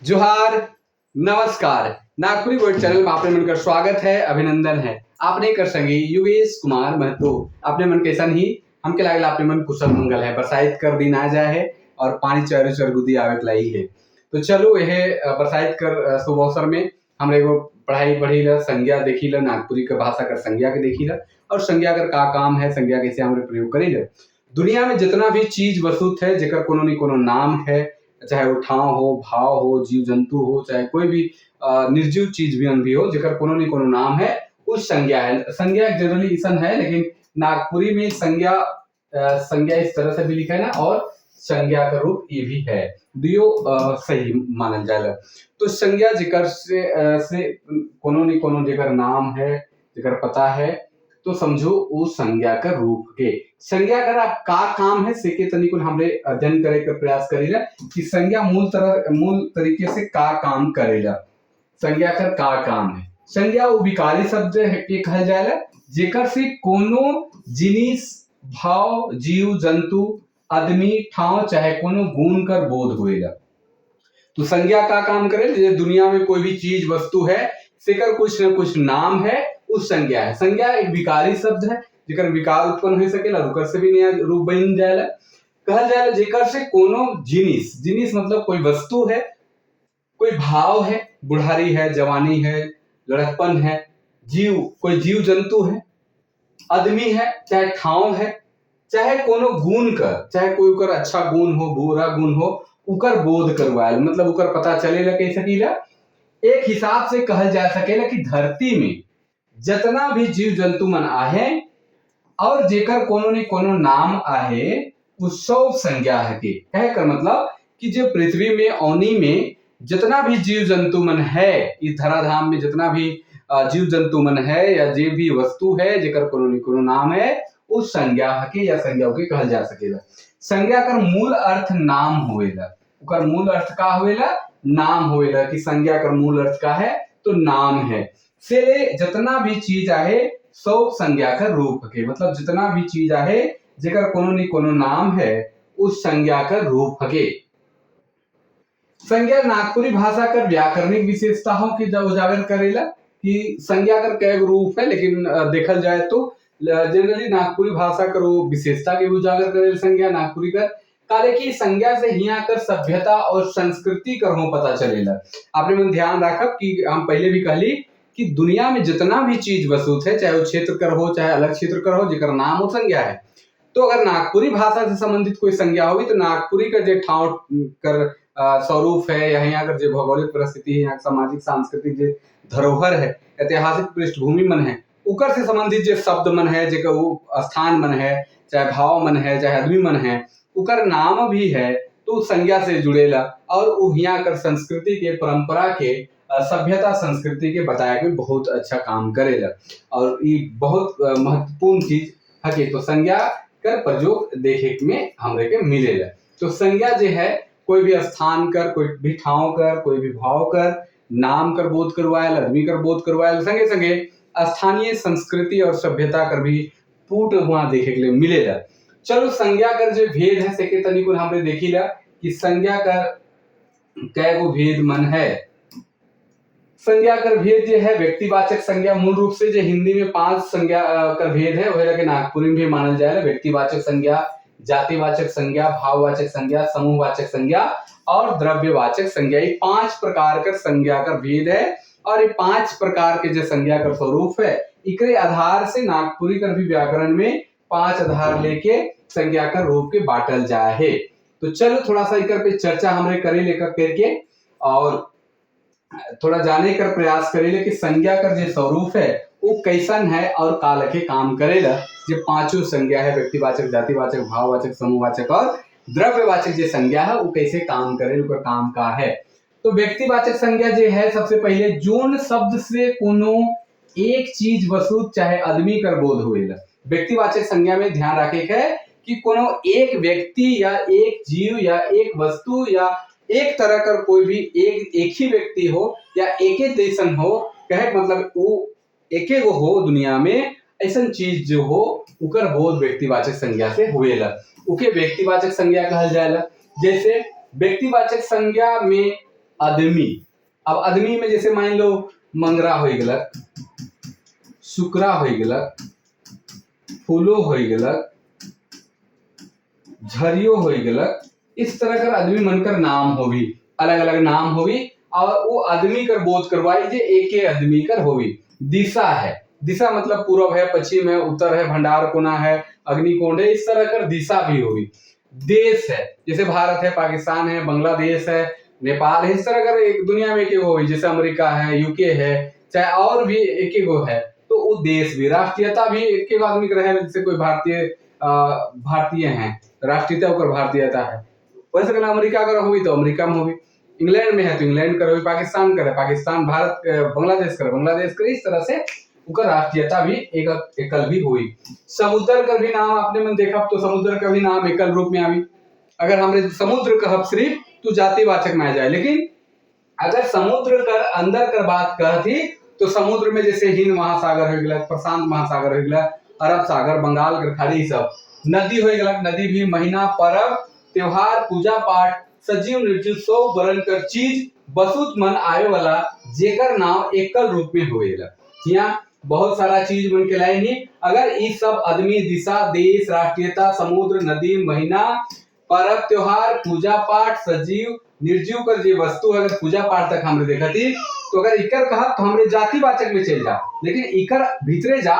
जोहार, नमस्कार। Nagpuri word channel में आपने मन का स्वागत है, अभिनंदन है। आपने कर संगी युगेश कुमार महतो आपने मन कैसन ही हमके लागल आपने मन कुशल मंगल है। बरसाइत कर दिन आ जाए है और पानी चारों चर गुदी आवे के लाई है। तो चलो यह बरसाइत कर शुभ अवसर में हम एगो पढ़ाई पढ़ी ला, संज्ञा देखी ला, नागपुरी का भाषा कर संज्ञा के देखी ला और संज्ञा कर का काम है, संज्ञा कैसे हमरे प्रयोग करी ला। दुनिया में जितना भी चीज वस्तु है जेकर कोनो न कोनो नाम है, चाहे वो ठाव हो, भाव हो, जीव जंतु हो, चाहे कोई भी निर्जीव चीज भी हो जेकर कोनो न कोनो नाम है, उस संज्ञा है। संज्ञा जनरली ऐसा है, लेकिन नागपुरी में संज्ञा संज्ञा इस तरह से भी लिखा है ना, और संज्ञा का रूप ये भी है, दियो सही मानल जाएगा। तो संज्ञा जिकर से कोनो न कोनो जेकर नाम है, जेकर पता है, तो समझो वो संज्ञा का रूप के। संज्ञा कर आप का काम है सेके तनिकुल हमरे अध्ययन करे का प्रयास करेला कि संज्ञा मूल तरीके से का काम करेला। संज्ञा कर का काम है। संज्ञा वो विकारी शब्द है के कहल जाएला जेकर से कोनो जिनिस, भाव, जीव जंतु, आदमी, ठाव चाहे कोनो गुण कर बोध होएला। तो संज्ञा का काम करे, जैसे दुनिया में कोई भी चीज वस्तु है सेकर कुछ न कुछ नाम है, उस संज्ञा है। संज्ञा एक विकारी शब्द है जेकर विकार उत्पन्न हो सकेला, रुकर से भी नया रूप बन जाएला। कहल जाएला जेकर से कोनो जिनिस, जिनिस मतलब कोई वस्तु है, कोई भाव है, बुढ़ारी है, जवानी है, लड़कपन है, जीव कोई जीव जंतु है, आदमी है, चाहे ठाव है, चाहे कोनो गुण कर, चाहे कोई उकर अच्छा गुण हो, बुरा गुण हो, उकर बोध करवाएल, मतलब उकर पता चलेला कह सकीला। एक हिसाब से कहल जा सकेला कि धरती में जितना भी जीव जंतु मन आहे और जेकर कोनो न कोनो नाम आहे, वो सब संज्ञा है के कहे कर मतलब कि जो पृथ्वी में औनी में जितना भी जीव जंतु मन है, इस धराधाम में जितना भी जीव जंतु मन है या जो भी वस्तु है जेकर कोनो न कोनो नाम है, उस संज्ञा के या संज्ञाओं के कहल जा सकेला। संज्ञा कर मूल अर्थ नाम होएला। उकर मूल अर्थ का होएला? नाम होएला। कि संज्ञा कर मूल अर्थ का है तो नाम है। से ले जितना भी चीज आहे सब संज्ञा का रूप के, मतलब जितना भी चीज आहे जेकर कोनो न कोनो नाम है, उस संज्ञा का रूप के। संज्ञा नागपुरी भाषा कर व्याकरणिक विशेषताओं की उजागर करेला कि संज्ञा कर कई रूप है, लेकिन देखल जाए तो जनरली नागपुरी भाषा कर वो विशेषता के उजागर करेल संज्ञा नागपुरी कर काले की संज्ञा से हिया कर सभ्यता और संस्कृति कर हो पता चलेला। आपने मन ध्यान रखब कि हम पहले भी कहली कि दुनिया में जितना भी चीज वस्तु है, चाहे वो क्षेत्र कर हो चाहे अलग क्षेत्र कर हो, जेकर नाम हो संज्ञा है। तो अगर नागपुरी भाषा से संबंधित कोई संज्ञा होगी तो नागपुरी का जो ठाव कर स्वरूप है या यहाँ कर जो भौगोलिक परिस्थिति है, यहाँ सामाजिक सांस्कृतिक जो धरोहर है, ऐतिहासिक पृष्ठभूमि मन है, उकर से संबंधित जो शब्द मन है, जेकर वो स्थान मन है, चाहे भाव मन है, चाहे आदमी मन है, उकर नाम भी है, तो संज्ञा से जुड़ेला और वो यहाँ कर संस्कृति के, परंपरा के, सभ्यता संस्कृति के बताया के बहुत अच्छा काम करेला और ये बहुत महत्वपूर्ण चीज है। तो संज्ञा कर प्रयोग देखे में हमरे के मिलेला। तो संज्ञा जो है कोई भी स्थान कर, कोई भी ठाव कर, कोई भी भाव कर, नाम कर बोध करवाएल, आदमी कर बोध करवाएल, संगे संगे स्थानीय संस्कृति और सभ्यता कर भी पूर्ण वहां देखे के लिए मिलेला। चलो संज्ञा कर जो भेद है सेके तनिकुल हमरे देखी ला कि संज्ञा कर कै गो भेद मन है। संज्ञा कर भेद जो है व्यक्तिवाचक संज्ञा, मूल रूप से जो हिंदी में 5 संज्ञा कर भेद है, वही लगे नागपुरी में भी मानल जाएगा। व्यक्तिवाचक संज्ञा, जातिवाचक संज्ञा, भाववाचक संज्ञा, समूहवाचक संज्ञा और द्रव्यवाचक संज्ञा। ये 5 प्रकार का संज्ञा का भेद है और ये 5 प्रकार के जो संज्ञा का स्वरूप है, इकरे आधार से नागपुरी कर भी व्याकरण में 5 आधार लेके संज्ञा का रूप के बांटल जाए है। तो चलो थोड़ा सा इकर पे चर्चा हमरे करे लेकर करके और थोड़ा जाने कर प्रयास करेले कि संज्ञा कर जो स्वरूप है वो कैसन है और का लखे काम करेला। जो 5 संज्ञा है, व्यक्तिवाचक, जातिवाचक, भाववाचक, समूहवाचक और द्रव्यवाचक जो संज्ञा है वो कैसे काम करे, उनका काम का है। तो व्यक्तिवाचक संज्ञा जो है सबसे पहले जोन शब्द से कोनो एक चीज वस्तु चाहे आदमी कर बोध होएला। व्यक्तिवाचक संज्ञा में ध्यान रखे है कि कोनो एक व्यक्ति या एक जीव या एक वस्तु या एक तरह का कोई भी एक ही व्यक्ति हो या एक ही देशन हो, कहे मतलब वो एके गो हो दुनिया में, ऐसा चीज जो हो उकर बोध व्यक्तिवाचक संज्ञा से हुएला, उके व्यक्तिवाचक संज्ञा कहल जाएला। जैसे व्यक्तिवाचक संज्ञा में आदमी। अब आदमी में जैसे मान लो मंगरा हो गलक, शुक्रा हो गलक, फूलो हो गलक, झरियो हो गलक, इस तरह का आदमी मनकर नाम होवी, अलग अलग नाम होवी और वो आदमी कर बोध करवाई जे एके आदमी कर होवी। दिशा है, दिशा मतलब पूर्व है, पश्चिम है, उत्तर है, भंडार कोना है, अग्निकोण है, इस तरह कर दिशा भी होगी। देश है, जैसे भारत है, पाकिस्तान है, बांग्लादेश है, नेपाल है, इस तरह कर एक दुनिया में एक एक होगी, जैसे अमेरिका है, यूके है, चाहे और भी एक एक है। तो वो देश भी, राष्ट्रीयता भी एक एक आदमी का रहे, जैसे कोई भारतीय है, राष्ट्रीयता होकर भारतीयता है, वैसे कहना अमेरिका का होगी तो अमेरिका में होगी, इंग्लैंड में है तो इंग्लैंड का होगी, पाकिस्तान का है पाकिस्तान, भारत बांग्लादेश का बांग्लादेश का, इस तरह से उनका राष्ट्रीयता भी एक एकल भी हुई। समुद्र का भी नाम आपने मन देखा तो समुद्र का भी नाम एकल रूप में आवी। अगर हमरे समुद्र कहब सिर्फ तो जातिवाचक में आ जाए, लेकिन अगर समुद्र कर अंदर कर बात कहती तो समुद्र में जैसे हिंद महासागर हो गया, प्रशांत महासागर हो गया, अरब सागर, बंगाल कर खाड़ी, सब नदी हो गया, नदी भी महीना, पर्व, त्योहार, पूजा पाठ, सजीव निर्जीव सौ वर्ण कर चीज बसुत मन आवे वाला जेकर नाम एकल रूप में होएला। यहाँ बहुत सारा चीज मन के लाए नहीं, अगर ये सब आदमी, दिशा, देश, राष्ट्रीयता, समुद्र, नदी, महीना, पर्व, त्योहार, पूजा पाठ, सजीव निर्जीव कर जे वस्तु अगर पूजा पाठ तक हमने देखा थी तो अगर इकर कहा तो हमरे जातिवाचक में चल जा, लेकिन इकर भीतरे जा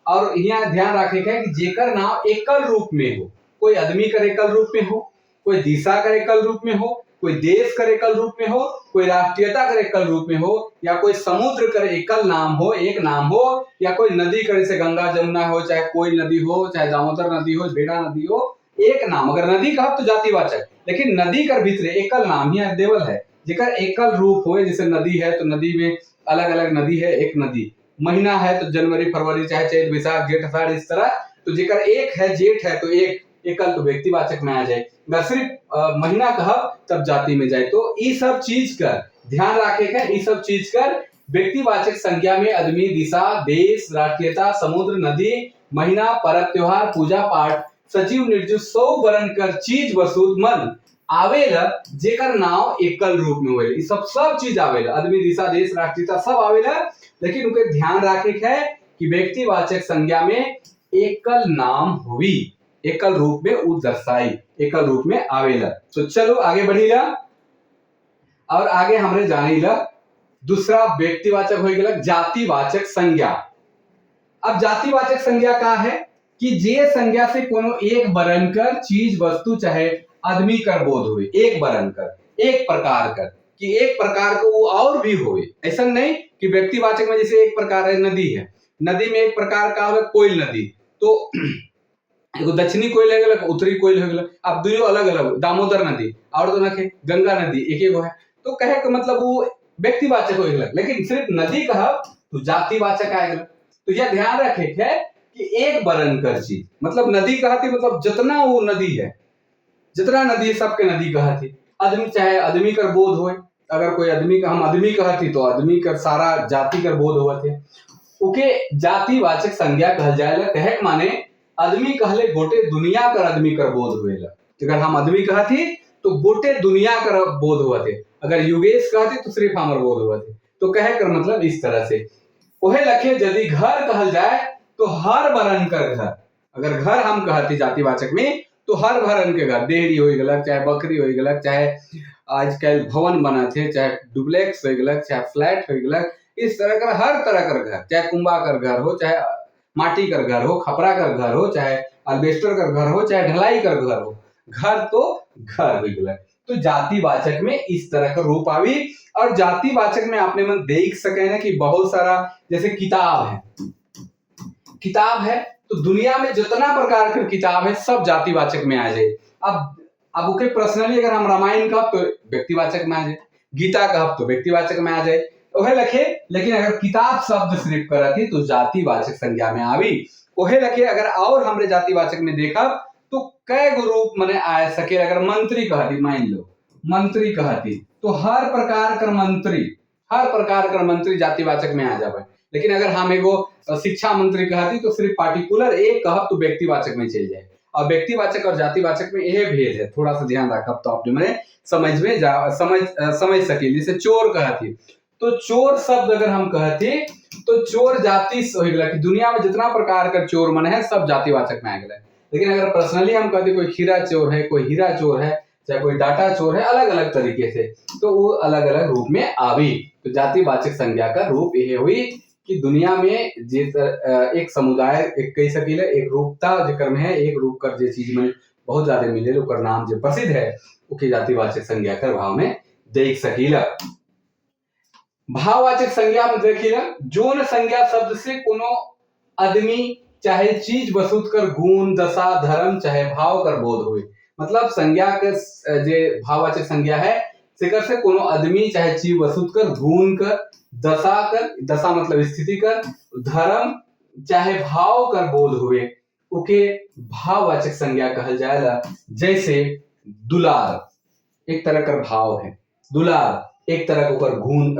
और यहाँ ध्यान रखे है कि जेकर नाम एकल रूप में हो, कोई आदमी कर एकल रूप में हो, कोई दिशा कर एकल रूप में हो, कोई देश कर एकल रूप में हो, कोई राष्ट्रीयता कर एकल रूप में हो, या कोई समुद्र कर एकल नाम हो, एक नाम हो, या कोई नदी कर जैसे गंगा जमुना हो, चाहे कोई नदी हो, चाहे दामोदर नदी हो, बेड़ा नदी हो, एक नाम। अगर नदी कहा तो जातिवाचक, लेकिन नदी कर भीतरे एकल नाम ही देवल है जेकर एकल रूप हो, जैसे नदी है तो नदी में अलग अलग नदी है, एक नदी, महीना है तो जनवरी फरवरी चाहे चैत बैसाख जेठ आषाढ़, इस तरह तो जेकर एक है जेठ है तो एक एकल तो व्यक्तिवाचक में आ जाए, अगर सिर्फ महीना कहब तब जाति में जाए। तो ये सब चीज कर ध्यान रखे है, ये सब चीज कर व्यक्तिवाचक संज्ञा में आदमी, दिशा, देश, राष्ट्रीयता, समुद्र, नदी, महीना, पर्व, त्योहार, पूजा पाठ, सजीव निर्जीव सौ वर्ण कर चीज वस्तु मन आवेला जेकर नाम एकल रूप में होएला। सब चीज आवेला, आदमी, दिशा, देश, राष्ट्रीयता सब आवेला, लेकिन उनके ध्यान रखे है कि व्यक्तिवाचक संज्ञा में एकल नाम होवी, एकल रूप में उ दर्शाई, एकल रूप में आवेला। तो चलो आगे बढ़ीला और आगे हमरे जानीला दूसरा व्यक्तिवाचक हो गया जातिवाचक संज्ञा। अब जातिवाचक संज्ञा का है कि जे संज्ञा से कोनो एक वर्ण कर चीज वस्तु चाहे आदमी कर बोध हुए, एक वर्ण कर, एक प्रकार कर, कि एक प्रकार को वो और भी होए, ऐसा नहीं कि व्यक्तिवाचक में जैसे एक प्रकार है नदी है, नदी में एक प्रकार का हो कोयल नदी, तो एगो दक्षिणी कोयल हो गया, उत्तरी कोयल हो गया, अब दुयो अलग अलग, दामोदर नदी और तो नखे गंगा नदी एक एक है, तो कहे का मतलब वो व्यक्तिवाचक हो गया, लेकिन सिर्फ नदी कहा तो जातिवाचक आएगा। तो यह ध्यान रखे है कि एक वर्ण कर चीज, मतलब नदी कहा थी मतलब जितना वो नदी है, जितना नदी सबके नदी कहा थी, आदमी चाहे आदमी कर बोध होए, अगर कोई आदमी का हम आदमी कहा थी तो आदमी कर सारा जाति कर बोध हुआ थे, ओके जातिवाचक संज्ञा कहल जाएला। कहे माने आदमी कहले गोटे दुनिया कर आदमी कर बोध हुएला, अगर हम आदमी कहा थी तो गोटे दुनिया कर बोध हुआ थे, अगर युगेश कहा थी तो सिर्फ हमर बोध हुआ थे। तो कहे कर मतलब इस तरह से ओहे लखे यदि घर कहल जाए तो हर वर्ण कर घर, अगर घर हम कहती जातिवाचक में तो हर वर्ण के घर, देहरी हो गलक, चाहे बकरी हो गलक, चाहे आजकल भवन बना थे, चाहे डुप्लेक्स हो गलक, चाहे फ्लैट हो गलक, इस तरह का हर तरह का घर, चाहे कुंभा कर घर हो, चाहे माटी कर घर हो, खपरा कर घर हो, चाहे अल्बेस्टर कर घर हो, चाहे ढलाई कर घर हो, घर तो घर हो गलक। तो जातिवाचक में इस तरह का रूप आवी। और जातिवाचक में आपने मन देख सके ना कि बहुत सारा जैसे किताब है, किताब है तो दुनिया में जितना प्रकार की किताब है सब जातिवाचक में आ जाए। अब ओके पर्सनली अगर हम रामायण कहब तो व्यक्तिवाचक में आ जाए, गीता कहब तो व्यक्तिवाचक में आ जाए, ओहे लखे, लेकिन अगर किताब शब्द सिर्फ करती तो जातिवाचक संज्ञा में आवी। ओहे लखे अगर और हमरे जातिवाचक में देखब तो कई गो रूप मने आ सके। अगर मंत्री कहती, मान लो मंत्री कहती तो हर प्रकार कर मंत्री, हर प्रकार कर मंत्री जातिवाचक में आ जावे, लेकिन अगर हम एगो शिक्षा मंत्री कहती तो सिर्फ पार्टिकुलर एक कहब तो व्यक्तिवाचक में चल जाए। और व्यक्तिवाचक और जातिवाचक में यह भेद है, थोड़ा सा ध्यान रखा तो आपने मैंने समझ सके। जैसे चोर कहती, तो चोर शब्द अगर हम कहते तो चोर जाति हो गया कि दुनिया में जितना प्रकार का चोर मन है सब जातिवाचक में आ गया। लेकिन अगर पर्सनली हम कहते कोई खीरा चोर है, कोई हीरा चोर है, चाहे कोई डाटा चोर है, अलग अलग तरीके से, तो वो अलग अलग रूप में आवी। तो जातिवाचक संज्ञा का रूप यह हुई कि दुनिया में एक समुदाय एक कही सकीले एक रूपता जेकर में है, एक रूप कर जे चीज में बहुत ज्यादा मिले ओकर नाम जो प्रसिद्ध है ओके जातिवाचक संज्ञा कर भाव में देख सकीला। भाववाचक संज्ञा में देखिए जोन संज्ञा शब्द से कोनो आदमी चाहे चीज वसूत कर गुण दशा धर्म चाहे भाव कर बोध हुए। मतलब संज्ञा के जे भाववाचक संज्ञा है सेकर से कोनो आदमी चाहे चीज वसूत कर गुण कर दशा मतलब स्थिति कर धर्म चाहे भाव कर बोध हुए ओके भाववाचक संज्ञा कहल जाएगा। जैसे दुलार एक तरह का भाव है, दुलार एक तरह का गुण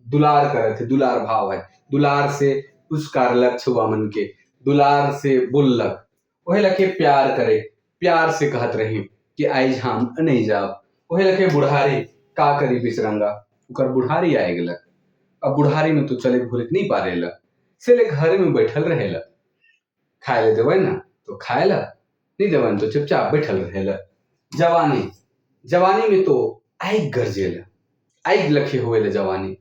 दुलार करे थे, दुलार भाव है, दुलार से पुरस्कार लक्ष्य हुआ मन के, दुलार से बुल्लक वही लखे प्यार करे, प्यार से कहत रही कि आइज हम नहीं जाओ। वही लखे बुढ़ारी का करी बिचरंगा उकर बुढ़ारी आए गलक। अब बुढ़ारी में तो चले घुरे नहीं पा रहे से ले घर में बैठल रहेला, खाए ले देवे ना तो खाए ला, नहीं देवे तो चुपचाप बैठल रहेला। जवानी में तो आइग गरजेला, आइग लखे हुए जवानी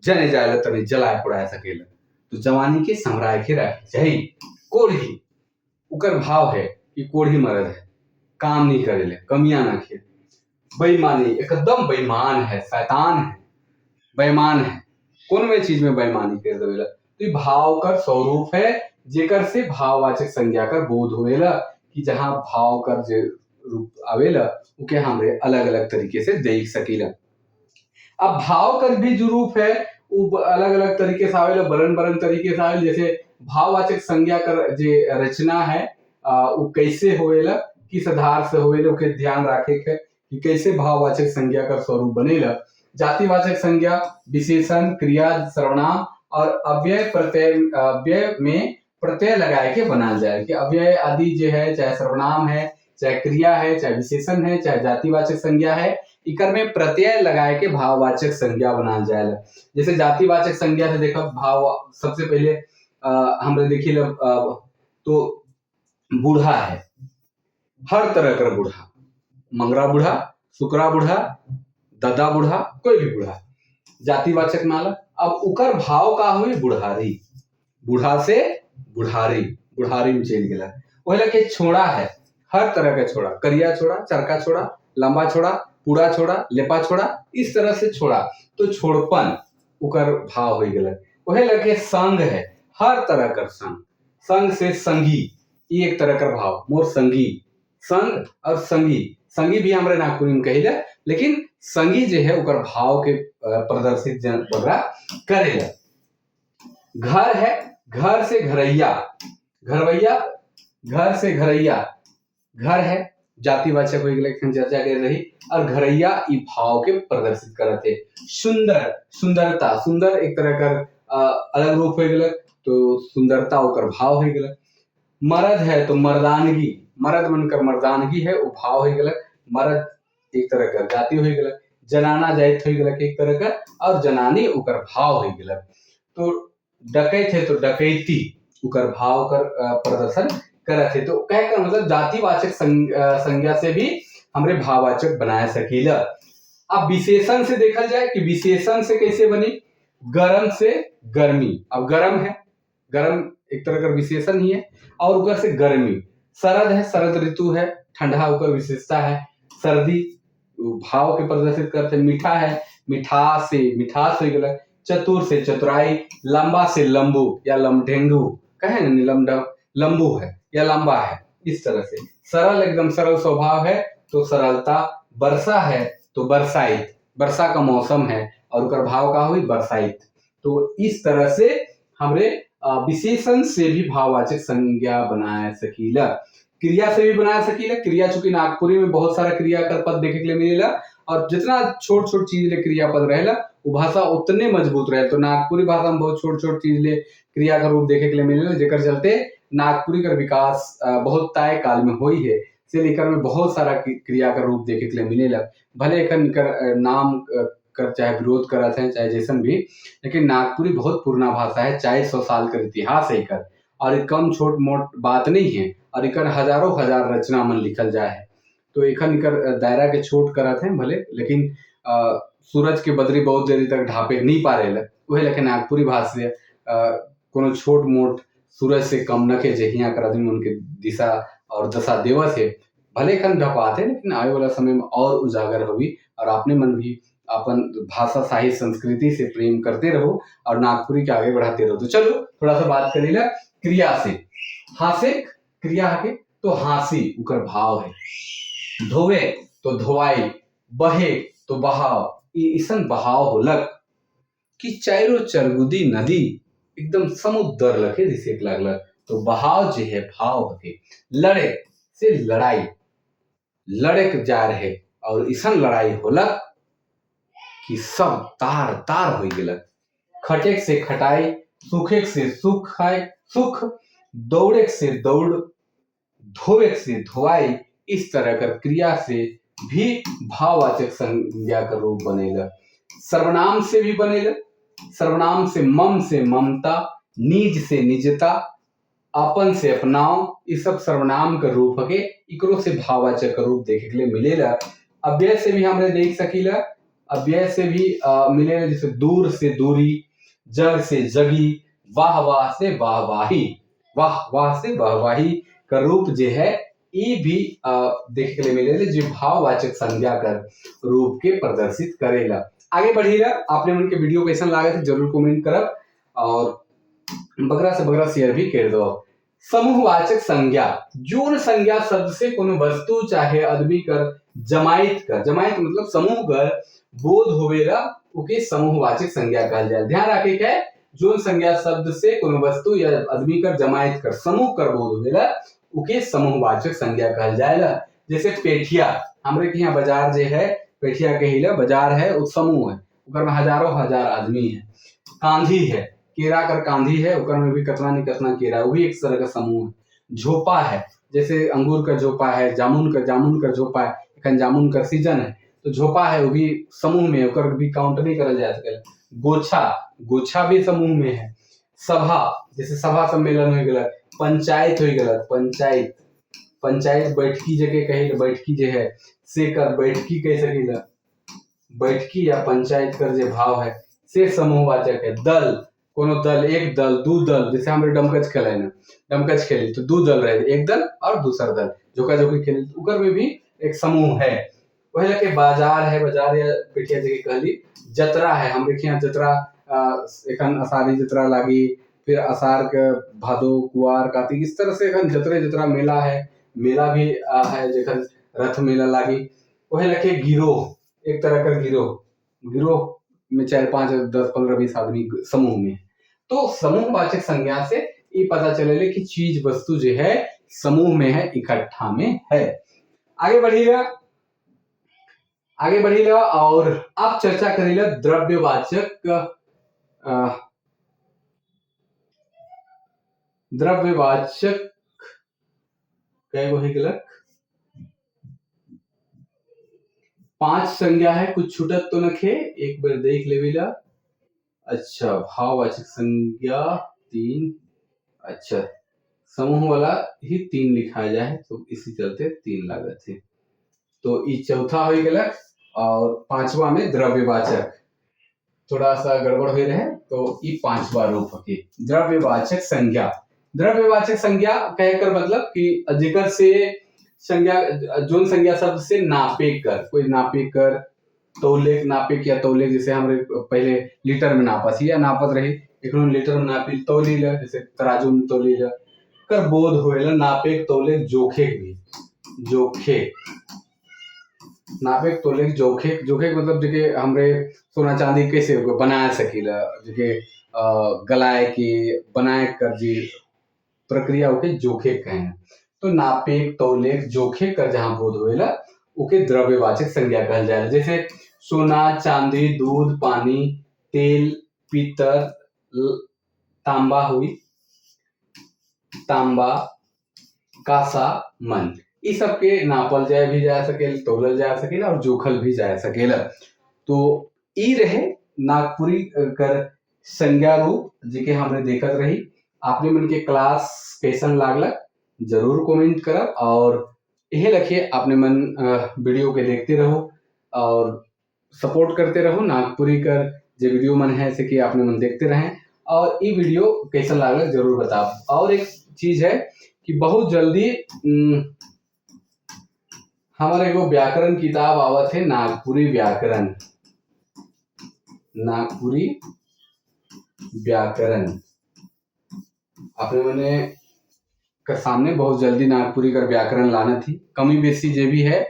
जने जाए तने जलाए पुड़ाए सकेला। तो जवानी के समराय के रखे यही कोढ़ी उकर भाव है कि कोढ़ी मरद है, काम नहीं करेले, कमियां ना खे, बेईमानी एकदम बेईमान है, शैतान है, बेईमान है, कौन में चीज में बेईमानी कर देवेला। तो भाव कर स्वरूप है जेकर से भाववाचक संज्ञा कर बोध होवेला कि जहां भाव कर जे रूप आवेला उके हमरे अलग अलग तरीके से देख सकीला। अब भाव कर भी जो रूप है वो अलग अलग तरीके से आवेला, बरन बरन तरीके से आवेला। जैसे भाववाचक संज्ञा कर जे रचना है वो कैसे होवेला, किस आधार से होवेला ओके ध्यान रखे के कि कैसे भाववाचक संज्ञा का स्वरूप बनेला। जातिवाचक संज्ञा विशेषण क्रिया सर्वनाम और अव्यय में प्रत्यय लगाए के बना जाए कि अव्यय आदि जो है चाहे सर्वनाम है चाहे क्रिया है चाहे विशेषण है चाहे जातिवाचक संज्ञा है इकर में प्रत्यय लगाए के भाववाचक संज्ञा बना जाए। जैसे जातिवाचक संज्ञा से देखो भाव सबसे पहले हमने देखी तो बूढ़ा है, हर तरह का बूढ़ा, मंगरा बूढ़ा, सुकरा बूढ़ा, ददा बूढ़ा, कोई भी बूढ़ा जातिवाचक माला। अब उकर भाव का हुई बुढ़ारी, बूढ़ा से बुढ़ारी, बुढ़ारी में चल गया। वही लगे छोड़ा है, हर तरह का छोड़ा, करिया छोड़ा, चरका छोड़ा, लंबा छोड़ा, पूरा छोड़ा, लेपा छोड़ा, इस तरह से छोड़ा तो छोड़पन उकर भाव हो गया। वही लगे संग है, हर तरह का संग, संग से संगी ये एक तरह का भाव, मोर संगी, संग और संगी, संगी भी हमारे नागपुरी में कही जाए लेकिन संगी जो है उकर भाव के प्रदर्शित करेगा। घर है, घर से घरैया, घरवैया, घर से घरैया, घर है जातिवाचक हो गया चर्चा कर रही और घरैया ई भाव के प्रदर्शित करते। सुंदर, सुंदरता, सुंदर एक तरह का अलग रूप हो गया तो सुंदरता उकर भाव हो गया। मर्द है तो मर्दानगी, मर्द बनकर मर्दानगी है वो भाव हो गया, मर्द एक तरह का जाति हो गया। जनाना जाइत हो गया एक तरह का और जनानी उकर भाव हो गया। तो डकैत है तो डकैती उकर भाव कर प्रदर्शन करत है। तो कह कर मतलब जातिवाचक संज्ञा से भी हमरे भाववाचक बनाए सकीला। अब विशेषण से देखा जाए कि विशेषण से कैसे बनी, गरम से गर्मी, अब गरम है, गरम एक तरह का विशेषण ही है और ऊपर से गर्मी, शरद है, शरद ऋतु है, ठंडा ऊपर विशेषता है, सर्दी भाव के प्रदर्शित करते। मीठा है, मिठास से मिठास हो गया, चतुर से चतुराई, लंबा से लंबू या लमढेंगू कहे ना, लंबू है या लंबा है, इस तरह से। सरल एकदम सरल स्वभाव है तो सरलता, वर्षा है तो बरसाइत, वर्षा का मौसम है और उकर भाव का हुई बरसाइत। तो इस तरह से हमरे विशेषण से भी भाववाचक संज्ञा बना सकीला। क्रिया से भी बना सकीला। क्रिया चूंकि नागपुरी में बहुत सारा क्रिया कर पद देखे के लिए मिलेला और जितना छोट छोट चीज ले क्रियापद रहेला वो भाषा उतने मजबूत रहे। तो नागपुरी भाषा में बहुत छोट छोट चीज ले क्रिया का रूप देखे के लिए मिलेला जेकर चलते नागपुरी का विकास बहुत तय काल में हुई है से लेकर में बहुत सारा क्रिया का रूप देखे के लिए मिलेला। भले एकर नाम कर चाहे विरोध करत है चाहे जैसन भी, लेकिन नागपुरी बहुत पुराना भाषा है, 400 साल का इतिहास है एकर, और ये कम छोट मोट बात नहीं है, और एकर हजारों हजार रचना मन लिखल जाए है। तो एखन एकर दायरा के छोट करत है भले, लेकिन सूरज के बदरी बहुत देरी तक ढापे नहीं पा रहे वही, लेकिन नागपुरी भाषा कोनो छोट मोट सूरज से कम न के जहिया कर आदमी उनके दिशा और दशा देवत है। भले खन ढपात है, लेकिन आने वाला समय में और उजागर होगी, और आपने मन भी अपन भाषा साहित्य संस्कृति से प्रेम करते रहो और नागपुरी के आगे बढ़ाते रहो। तो चलो थोड़ा सा बात करी ला क्रिया से। हासे क्रिया है तो हासी उकर भाव है, धोवे तो धोवाई, बहे तो बहाव, इसन बहाव होलक कि चारों चरगुदी नदी एकदम समुद्र लखे दिसे लागलक। तो बहाव जो है भाव होते, लड़े से लड़ाई, लड़क जा रहे और इसन लड़ाई होलक कि सब तार तार हो गेलक। खटेक से खटाई, सुखेक से सुख है सुख, दौड़े से दौड़, धोवे से धोवाई, इस तरह कर क्रिया से भी भाववाचक संज्ञा का रूप बनेगा। सर्वनाम से भी बनेगा, सर्वनाम से मम से ममता, निज से निजता, अपन से अपनाओ, ये सब सर्वनाम का रूप है, इकरो से भाववाचक का रूप देखे के लिए मिलेगा। अव्यय से भी हमने देख सकीला, अव्यय से भी मिलेगा, जैसे दूर से दूरी, जग से जगी, वाह वाह से वाहवाही, वाह वाह से वाहवाही का रूप जो है ये भी देखे के लिए मिलेगा, जो भाववाचक संज्ञा कर रूप के प्रदर्शित करेगा। आगे बढ़ेगा, आपने उनके वीडियो कैसा लगा थे जरूर कमेंट करब, और बगरा से बगरा शेयर भी कर दो। समूहवाचक संज्ञा, जोन संज्ञा शब्द से कोनो वस्तु चाहे आदमी कर जमाइत मतलब समूह कर बोध होवेला, उके समूहवाचक संज्ञा कहल जाए। ध्यान रखे के जोन संज्ञा शब्द से कोनो वस्तु या आदमी कर जमाइत कर समूह कर बोध होवेला, उके समूहवाचक संज्ञा कहल जाएला। जैसे पेठिया, हमरे के यहाँ बाजार जे है पेठिया के हिला बाजार है, उस समूह है, उकर में हजारों हजार आदमी है। कांधी है, केरा कर कांधी है, उकर में भी कतना नहीं कतना केरा, वो भी एक तरह का समूह है। झोपा है, जैसे अंगूर का झोपा है, जामुन का झोपा है, एखन जामुन का सीजन है, तो झोपा है वो भी समूह में, उकर भी काउंट नहीं करल जा सकेला। गोछा भी समूह में है। सभा, जैसे सभा सम्मेलन हो गया, पंचायत हो गया, पंचायत बैठकी जगह कहे, बैठकी जो है से कर बैठकी कह सकेला, बैठकी या पंचायत कर जो भाव है से समूहवाचक है। दल, कोनो दल, एक दल, दो दल, जैसे हमारे डमकच खेले ना, डमकच खेली तो दो दल रहे, एक दल और दूसरा दल, जोका जोकी खेली, उकर में भी एक समूह है। वही लगे बाजार है, बाजार या पेठिया जगह कहली। जतरा है, हम देखिए जतरा एखन अषाढ़ी जतरा लागी, फिर अषाढ़ के भादो कुआर कार्तिक, इस तरह से एखन जतरा मेला है, मेला भी है जेखन रथ मेला लागी। वही लगे गिरोह, एक तरह का गिरोह में 4 5 10 15 20 आदमी समूह में। तो समूहवाचक संज्ञा से ये पता चले कि चीज वस्तु जो है समूह में है, इकट्ठा में है। आगे बढ़ेगा और अब चर्चा करेगा द्रव्यवाचक कई वही गलत 5 संज्ञा है, कुछ छूटत तो नखे, एक बार देख लेविला। अच्छा, भाववाचक संज्ञा 3, अच्छा समूह वाला ही 3 लिखा जाए, तो इसी चलते 3 लागत है, तो ये चौथा हो गया। और 5वां में द्रव्यवाचक थोड़ा सा गड़बड़ हो रहे, तो ये 5वां रूप है द्रव्यवाचक संज्ञा। द्रव्यवाचक संज्ञा कहकर मतलब कि जिकर से संज्ञा, जोन संज्ञा शब्द से नापे कर, कोई नापे कर, तौलेक नापे या तौलेक, जैसे हमारे पहले लीटर में नापा थी या नापत रही, एक लीटर में नापी तौली ला, जैसे तराजू में तौली ला कर बोध होएला। नापे तौलेक जोखेक भी, जोखेक नापे तौलेक जोखेक मतलब जगह हमरे सोना चांदी कैसे बना सकीला, जगह गलाए के बनाए कर जी प्रक्रिया ओके जोखेक कहें। तो नापेक तौलेक जोखेक कर जहां बोध होएला ओके द्रव्यवाचक संज्ञा कहल जाए। जैसे सोना चांदी दूध पानी तेल पीतल तांबा हुई, तांबा, कासा, मन, ई सब के नापल जाए भी जा सकेल, तोलल जा सकेला और जोखल भी जा सकेला। तो ई रहे नागपुरी कर संज्ञा रूप जेके हमने देखत रही। आपने मन के क्लास कैसन लागला जरूर कमेंट करब और यही रखिए आपने मन वीडियो के देखते रहो और सपोर्ट करते रहो। नागपुरी कर जो वीडियो मन है ऐसे कि आपने मन देखते रहें और ये वीडियो कैसा लागला जरूर बताओ। और एक चीज है कि बहुत जल्दी हमारे एगो व्याकरण किताब आवत है, नागपुरी व्याकरण, नागपुरी व्याकरण अपने मने का सामने बहुत जल्दी नागपुरी का व्याकरण लाना थी, कमी बेसी जे भी है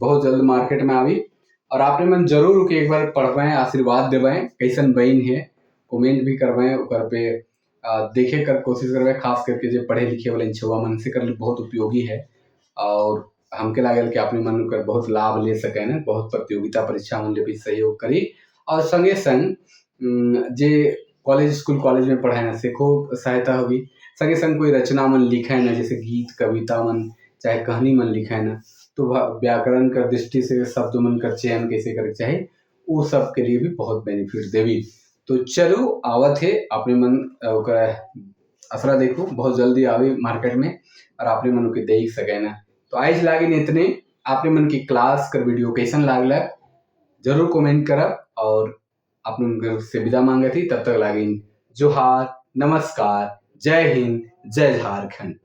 बहुत जल्द मार्केट में आवी और आपने मन जरूर के एक बार पढ़वें, आशीर्वाद देवें, कैसन बइन है कमेंट भी करवें, ऊपर पे देखे कर कोशिश करवें, खास करके जो पढ़े लिखे वाले छुआ मन से कर बहुत उपयोगी है और हमके लागल कि अपने मन कर बहुत लाभ ले सके न, बहुत प्रतियोगिता परीक्षा मन ले भी सहयोग करी और संगे संग जे कॉलेज स्कूल कॉलेज में पढ़ाए न से खूब सहायता होगी। संगे संग कोई रचना मन लिखे न, जैसे गीत कविता मन चाहे कहानी मन लिखे न, तो व्याकरण कर दृष्टि से शब्द मन का चयन कैसे करे चाहे वो सब के लिए भी बहुत बेनिफिट देवी। तो चलो आवत है अपने मन असरा देखो बहुत जल्दी आवे मार्केट में और आपने मन के देख सके ना। तो आज लागिन इतने, आपने मन की क्लास कर वीडियो कैसन लागला जरूर कमेंट करब और अपने घर से विदा मांगे थी। तब तक लागिन जोहार, नमस्कार, जय हिंद, जय झारखंड।